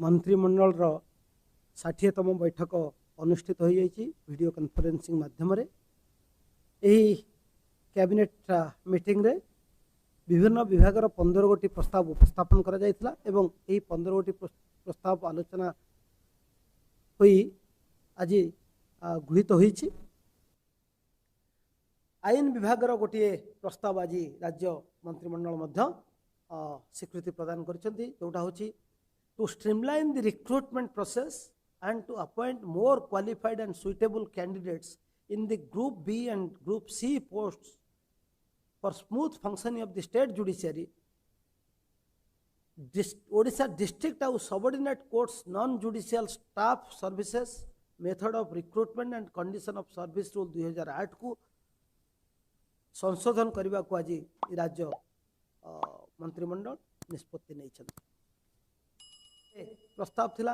मंत्रिमंडल 60तम बैठक अनुष्ठित हो वीडियो कॉन्फ्रेंसिंग माध्यम कैबिनेट मीटिंग रे विभिन्न विभाग 15 गोटी प्रस्ताव उपस्थापन करा जायतिला एवं एही 15 गोटी प्रस्ताव आलोचना होई आज गृहीत होईछि। आईन विभाग गोटे प्रस्ताव आज राज्य मंत्रिमंडल मध्य स्वीकृति प्रदान करछन्ती, जोटा होछि to streamline the recruitment process and to appoint more qualified and suitable candidates in the Group B and Group C posts for smooth functioning of the state judiciary. Odisha district and subordinate courts non-judicial staff services method of recruitment and condition of service rule 2008 को संशोधन करने को आज राज्य मंत्रिमंडल निष्पत्ति नहीं छन। प्रस्ताव थिला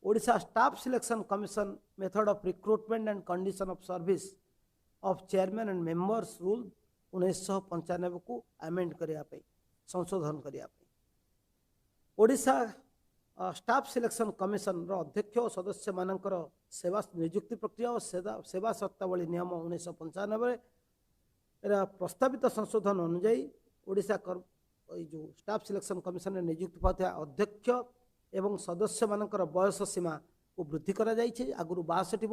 Odisha staff selection commission method of recruitment and condition of service of chairman and members rule 1995 को अमेंड करिया पे संशोधन करिया पे ओडिशा स्टाफ सिलेक्शन कमिशन रो अध्यक्ष और सदस्य मानकर सेवा नियुक्ति प्रक्रिया और सेवा शर्तावली नियम 1995 एरा प्रस्तावित संशोधन अनुଯାयी ओडिशा जो स्टाफ सिलेक्शन कमिशन रे नियुक्ति पाता अध्यक्ष एवं सदस्य मानकर बयस सीमा को वृद्धि करा जाइछे। आगुरु 62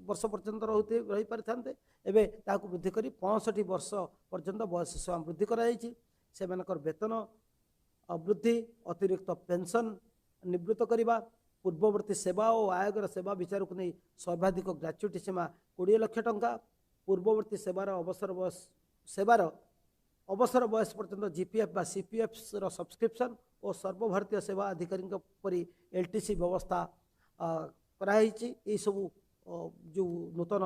वर्ष पर्यंत रही पारिथान्ते, एबे ताकू वृद्धि करी 65 वर्ष पर्यंत बयस सीमा वृद्धि करा जाइछे। से मानकर वेतन वृद्धि, अतिरिक्त पेंशन निवृत्त करवा, पूर्ववर्ती सेवा और आयोगर सेवा विचार को नहीं सर्वाधिक ग्रेच्युटी सीमा 20 लाख टंका, पूर्ववर्ती सेवार अवसर बयस पर्यंत जीपीएफ बा सीपीएफ रो सब्सक्रिप्शन और सर्वभारतीय सेवा अधिकारी परी एलटीसी व्यवस्था कराई। सब जो नूतन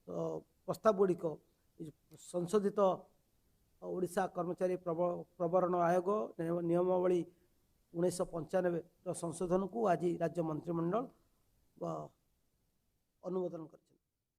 प्रस्ताव गुड़िक संशोधित ओडिशा कर्मचारी प्रवरण आयोग नियमावली 1995 संशोधन को आज राज्य मंत्रिमंडल अनुमोदन कर।